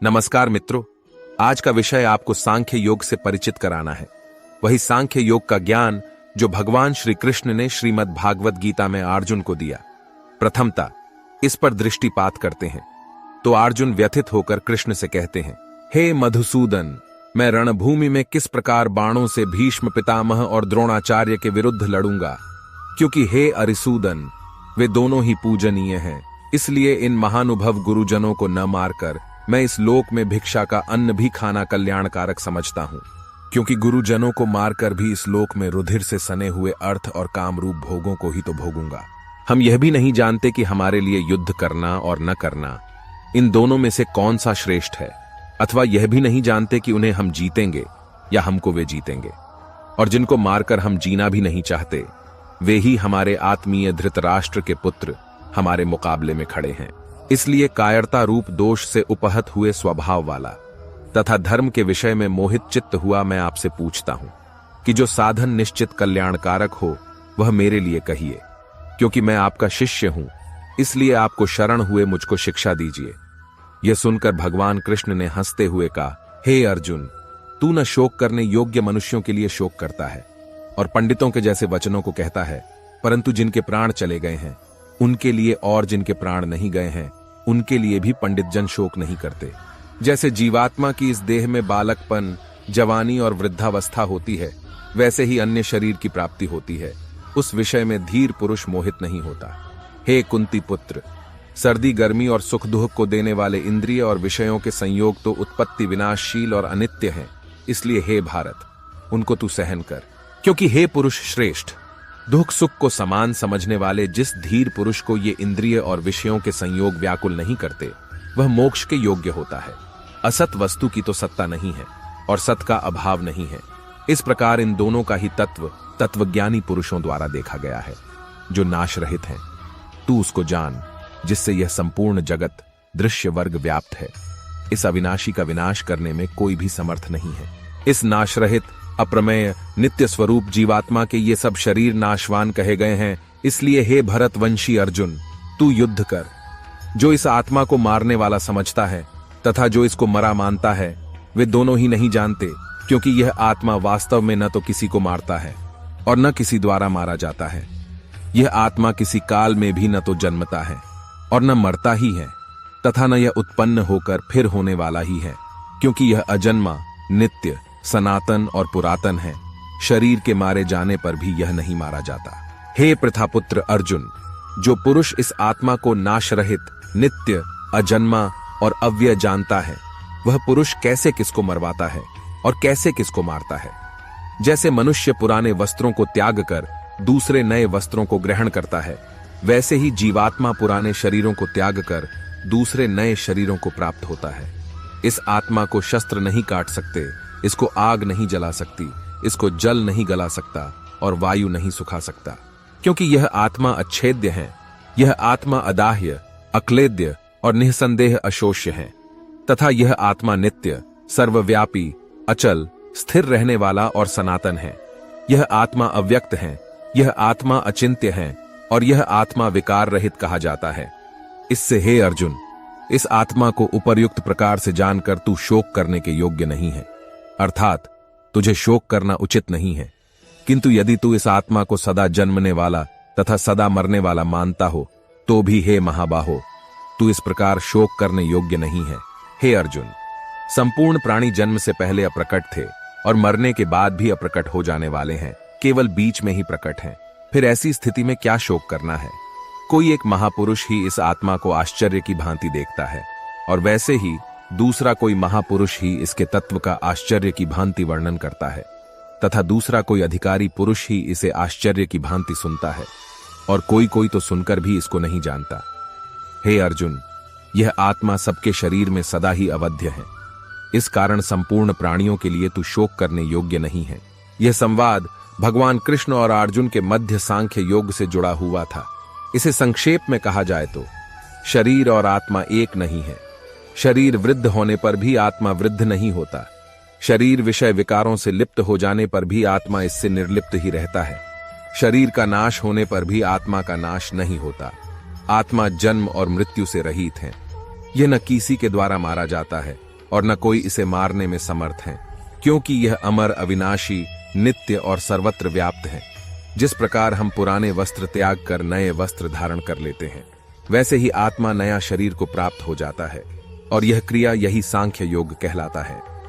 नमस्कार मित्रों, आज का विषय आपको सांख्य योग से परिचित कराना है। वही सांख्य योग का ज्ञान जो भगवान श्री कृष्ण ने श्रीमद् भागवत गीता में अर्जुन को दिया। प्रथमता इस पर दृष्टिपात करते हैं तो अर्जुन व्यथित होकर कृष्ण से कहते हैं, हे मधुसूदन, मैं रणभूमि में किस प्रकार बाणों से भीष्म पितामह और द्रोणाचार्य के विरुद्ध लड़ूंगा, क्योंकि हे अरिसूदन, वे दोनों ही पूजनीय हैं। इसलिए इन महानुभव गुरुजनों को न मारकर मैं इस लोक में भिक्षा का अन्न भी खाना कल्याणकारक समझता हूं, क्योंकि गुरुजनों को मारकर भी इस लोक में रुधिर से सने हुए अर्थ और कामरूप भोगों को ही तो भोगूंगा। हम यह भी नहीं जानते कि हमारे लिए युद्ध करना और न करना, इन दोनों में से कौन सा श्रेष्ठ है, अथवा यह भी नहीं जानते कि उन्हें हम जीतेंगे या हमको वे जीतेंगे। और जिनको मारकर हम जीना भी नहीं चाहते, वे ही हमारे आत्मीय धृतराष्ट्र के पुत्र हमारे मुकाबले में खड़े हैं। इसलिए कायरता रूप दोष से उपहत हुए स्वभाव वाला तथा धर्म के विषय में मोहित चित्त हुआ मैं आपसे पूछता हूं कि जो साधन निश्चित कल्याणकारक हो वह मेरे लिए कहिए, क्योंकि मैं आपका शिष्य हूं, इसलिए आपको शरण हुए मुझको शिक्षा दीजिए। यह सुनकर भगवान कृष्ण ने हंसते हुए कहा, हे अर्जुन, तू न शोक करने योग्य मनुष्यों के लिए शोक करता है और पंडितों के जैसे वचनों को कहता है, परंतु जिनके प्राण चले गए हैं उनके लिए और जिनके प्राण नहीं गए हैं उनके लिए भी पंडित जन शोक नहीं करते। जैसे जीवात्मा की इस देह में बालकपन, जवानी और वृद्धावस्था होती है, वैसे ही अन्य शरीर की प्राप्ति होती है। उस विषय में धीर पुरुष मोहित नहीं होता। हे कुंती पुत्र, सर्दी गर्मी और सुख दुख को देने वाले इंद्रिय और विषयों के संयोग तो उत्पत्ति विनाशशील और अनित्य हैं। इसलिए हे भारत, उनको तू सहन कर, क्योंकि हे पुरुष श्रेष्ठ, दुख सुख को समान समझने वाले जिस धीर पुरुष को ये इंद्रिय और विषयों के संयोग व्याकुल नहीं करते, वह मोक्ष के योग्य होता है। असत वस्तु की तो सत्ता नहीं है और सत का अभाव नहीं है। इस प्रकार इन दोनों का ही तत्व तत्वज्ञानी पुरुषों द्वारा देखा गया है, जो नाश रहित हैं। तू उसको जान जिससे यह संपूर्ण जगत दृश्य वर्ग व्याप्त है। इस अविनाशी का विनाश करने में कोई भी समर्थ नहीं है। इस नाश रहित अप्रमेय नित्य स्वरूप जीवात्मा के ये सब शरीर नाशवान कहे गए हैं। इसलिए हे भरतवंशी अर्जुन, तू युद्ध कर। जो इस आत्मा को मारने वाला समझता है तथा जो इसको मरा मानता है, वे दोनों ही नहीं जानते, क्योंकि यह आत्मा वास्तव में न तो किसी को मारता है और न किसी द्वारा मारा जाता है। यह आत्मा किसी काल में भी न तो जन्मता है और न मरता ही है, तथा न यह उत्पन्न होकर फिर होने वाला ही है, क्योंकि यह अजन्मा, नित्य, सनातन और पुरातन है। शरीर के मारे जाने पर भी यह नहीं मारा जाता। हे प्रथापुत्र अर्जुन, जो पुरुष इस आत्मा को नाश रहित, नित्य, अजन्मा और अव्यय जानता है, वह पुरुष कैसे किसको मरवाता है और कैसे किसको मारता है। जैसे मनुष्य पुराने वस्त्रों को त्याग कर दूसरे नए वस्त्रों को ग्रहण करता है, वैसे ही जीवात्मा पुराने शरीरों को त्याग कर दूसरे नए शरीरों को प्राप्त होता है। इस आत्मा को शस्त्र नहीं काट सकते, इसको आग नहीं जला सकती, इसको जल नहीं गला सकता और वायु नहीं सुखा सकता, क्योंकि यह आत्मा अच्छेद्य है। यह आत्मा अदाह्य, अक्लेद्य और निःसंदेह अशोष्य है, तथा यह आत्मा नित्य, सर्वव्यापी, अचल, स्थिर रहने वाला और सनातन है। यह आत्मा अव्यक्त है, यह आत्मा अचिंत्य है और यह आत्मा विकार रहित कहा जाता है। इससे हे अर्जुन, इस आत्मा को उपर्युक्त प्रकार से जानकर तू शोक करने के योग्य नहीं है, अर्थात तुझे शोक करना उचित नहीं है। किंतु यदि तू इस आत्मा को सदा जन्मने वाला तथा सदा मरने वाला मानता हो, तो भी हे महाबाहो, तू इस प्रकार शोक करने योग्य नहीं है। हे अर्जुन, संपूर्ण प्राणी जन्म से पहले अप्रकट थे और मरने के बाद भी अप्रकट हो जाने वाले हैं, केवल बीच में ही प्रकट हैं। फिर ऐसी स्थिति में क्या शोक करना है। कोई एक महापुरुष ही इस आत्मा को आश्चर्य की भांति देखता है और वैसे ही दूसरा कोई महापुरुष ही इसके तत्व का आश्चर्य की भांति वर्णन करता है, तथा दूसरा कोई अधिकारी पुरुष ही इसे आश्चर्य की भांति सुनता है, और कोई कोई तो सुनकर भी इसको नहीं जानता। हे अर्जुन, यह आत्मा सबके शरीर में सदा ही अवध्य है। इस कारण संपूर्ण प्राणियों के लिए तू शोक करने योग्य नहीं है। यह संवाद भगवान कृष्ण और अर्जुन के मध्य सांख्य योग से जुड़ा हुआ था। इसे संक्षेप में कहा जाए तो शरीर और आत्मा एक नहीं है। शरीर वृद्ध होने पर भी आत्मा वृद्ध नहीं होता। शरीर विषय विकारों से लिप्त हो जाने पर भी आत्मा इससे निर्लिप्त ही रहता है। शरीर का नाश होने पर भी आत्मा का नाश नहीं होता। आत्मा जन्म और मृत्यु से रहित है। यह न किसी के द्वारा मारा जाता है और न कोई इसे मारने में समर्थ है, क्योंकि यह अमर, अविनाशी, नित्य और सर्वत्र व्याप्त है। जिस प्रकार हम पुराने वस्त्र त्याग कर नए वस्त्र धारण कर लेते हैं, वैसे ही आत्मा नया शरीर को प्राप्त हो जाता है, और यह क्रिया यही सांख्य योग कहलाता है।